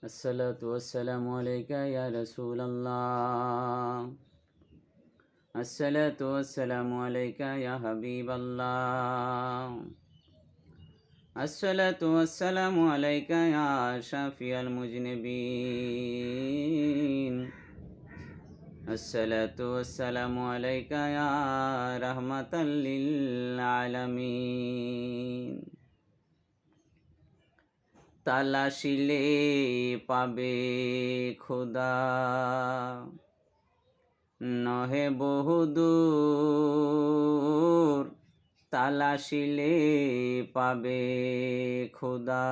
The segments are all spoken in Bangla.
الصلاة والسلام عليك يا رسول الله. الصلاة والسلام عليك يا حبيب الله. الصلاة والسلام عليك يا شافي المذنبين. الصلاة والسلام عليك يا رحمة للعالمين. তালাশিলে পাবে খোদা, নহে বহুদূর। তালাশিলে পাবে খোদা,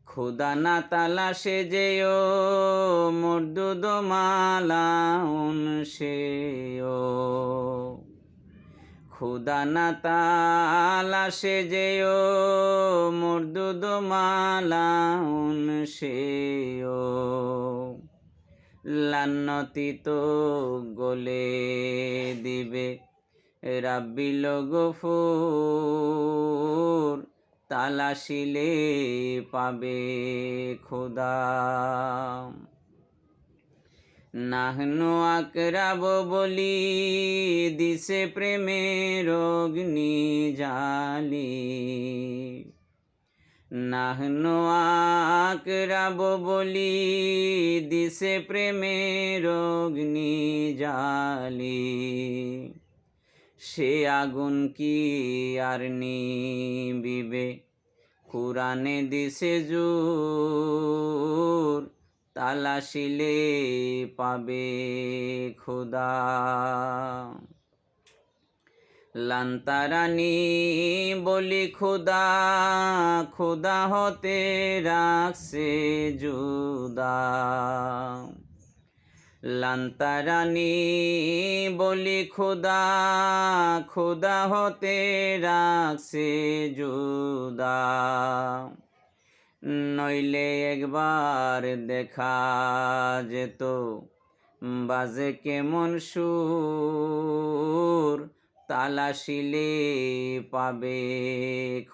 খোদা না তালাশে যেও মরদুদ মালাউন সেও। খুদা না তালাশে যেও মরদুদ মালাউন সেও। লান্নতি তো গলে দিবে রাব্বিল গফুর। তালাশিলে পাবে খোদা। নাহনু আকরাব বলি দিছে প্রেমের অগ্নি জালি। নাহনু আকরাব বলি দিছে প্রেমের অগ্নি জালি। সে আগুন কি আর নিবিবে, কুরআনে দিছে জোর। তালাশিলে পাবে খোদা। লান্তারানি বলি খোদা, খোদা হতে রাখছে জুদা। লান্তারানি বলি খোদা, খোদা হতে রাখছে জুদা। নইলে একবার দেখা যেত বাজে কেমন সুর। তালাশিলে পাবে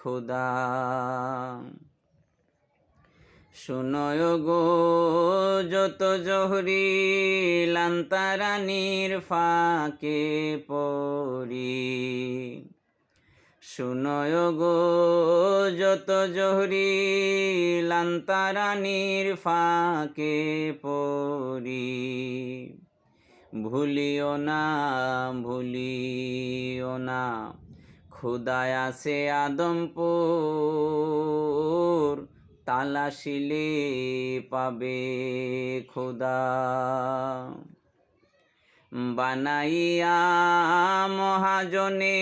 খোদা। শুনয় গো যত জহরি লান্তারানির ফাঁকে পড়ি। শুনয় গো যত জহরি লান্তারানির ফাঁকে পড়ি। ভুলিও না ভুলিও না খোদায় আছে আদমপুর। তালাশিলে পাবে খোদা। বানাইয়া মহাজনে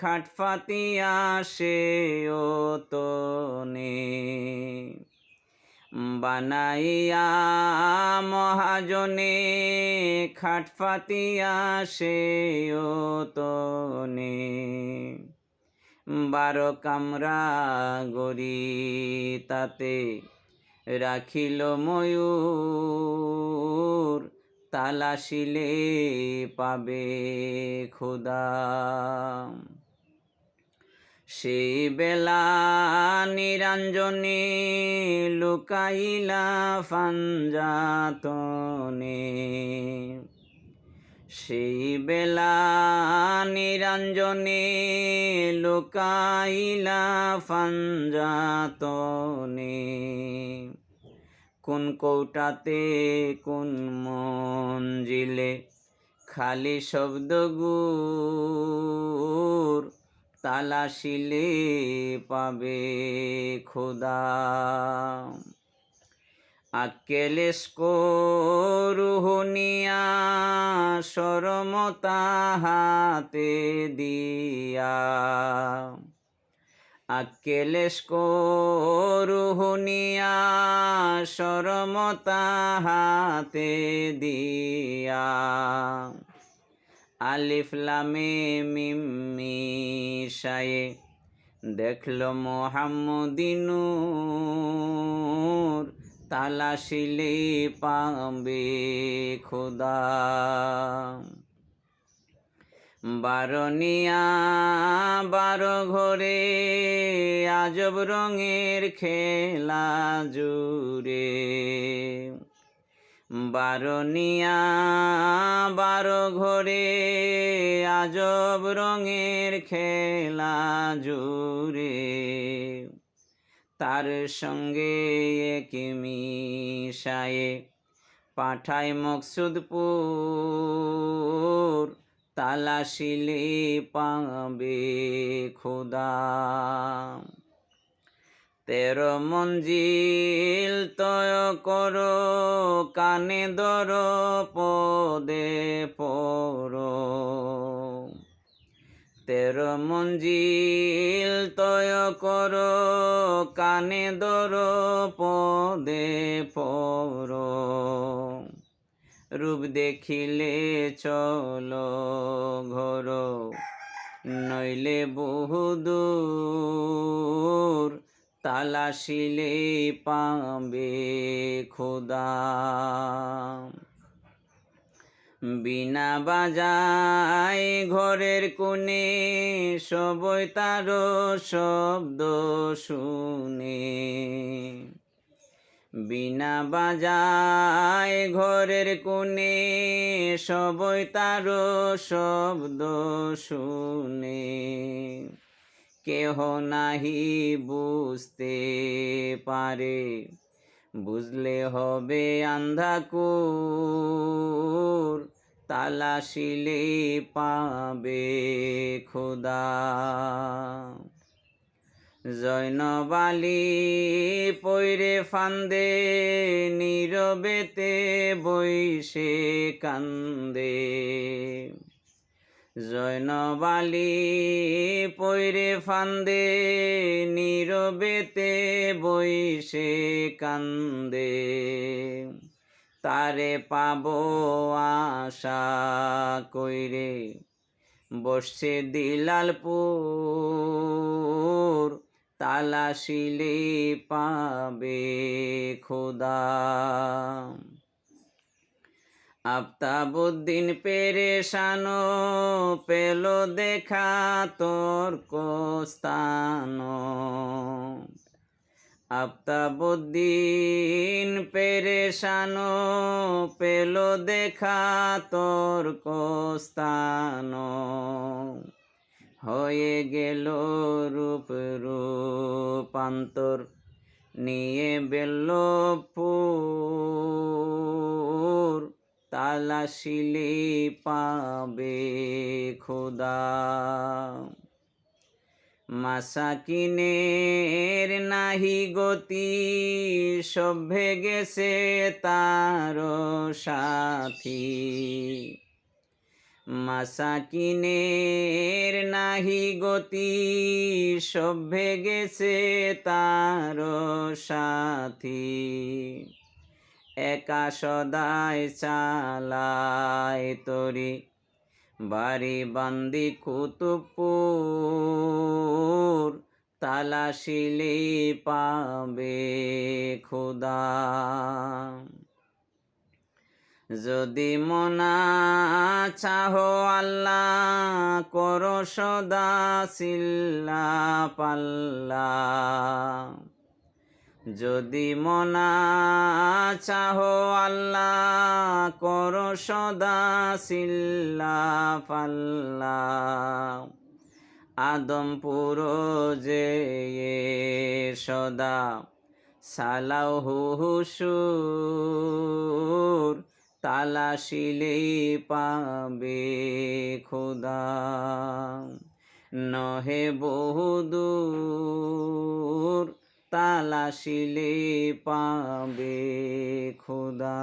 খাটফাতিয়া সেও তনে। বানাইয়া মহাজনে খাটফাতিয়া সেও তনে। 12 কামরা গড়ি তাতে রাখিল ময়ূর। তালাশিলে পাবে খোদা। সেই বেলা নিরঞ্জনে লুকাইলা ফাঞ্জাতনে। সেই বেলা নিরঞ্জনে লুকাইলা ফাঞ্জাতনে। কোন কৌটাতে কোন মঞ্জিলে খালি শব্দগুর। তালাশিলে পাবে খোদা। আক্কেলেস্ক রুহনিয়া শরমতা হাতে দিয়া। আক্কেলেস্ক রুহনিয়া শরমতা হাতে দিয়া। আলিফ লামে মিম মিশায়ে দেখলো মোহাম্মদী নূর। তালাশিলে পাবে খোদা। বারনিয়া বারো ঘরে আজব রঙের খেলা জুড়ে। বারনিয়া বারো ঘরে আজব রঙের খেলা জুড়ে। তার সঙ্গে এক মিশায়ে পাঠায় মকসুদপুর, তালাশিলে পাবে খোদা। 13 মঞ্জিল তয় করো, কানে ধরো পদে পড়ো। 13 মঞ্জিল তয় করো, কানে ধরো পদে পড়ো। রূপ দেখিলে চলো ঘোরো, নইলে বহুদূর, তালাশিলে পাবে খোদা। বিনা বাজায় ঘরের কোণে সবই তার শব্দ শুনে। বিনা বাজায় ঘরের কোণে সবই তার শব্দ শুনে। কেহ নাহি বুঝতে পারে, বুঝলে হবে আন্ধাকুর, তালাশিলে পাবে খোদা। জৈনবালি পৈরে ফান্দে নীরবেতে বইসে কান্দে। জৈনবালি পৈরে ফান্দে নীরবেতে বইসে কান্দে। তারে পাবো আশা কইরে বসছে দিলালপুর, তালাশিলে পাবে খোদা। আফতাবুদ্দিন পেরেশানো পেল দেখা তর্কস্থানো। আফতাবুদ্দিন পেরেশানো পেল দেখা তর্কস্থানো। হয়ে গেল রূপ রূপান্তর, নিয়ে বেল্লপুর, তালাশিলে পাবে খোদা। মাসাকিনের নাহি গতি, সভ্যে গেছে তার সাথী। মাসাকিনের নাহি গতি, সভ্যে গেছে তার সাথী। একা সদায় চালায় তরি, বাড়ি বান্দি কুতুবপুর, তালাশিলে পাবে খোদা। যদি মনা চাহ আল্লাহ, করো সদা সিল্লা পাল্লা। যদি মনা চাহ আল্লাহ, করো সদা সিল্লা পাল্লা। আদমপুর যে সদা সালাও হুসুর, তালাশিলে পাবে খোদা। নহে বহুদূর, তালাশিলে পাবে খোদা।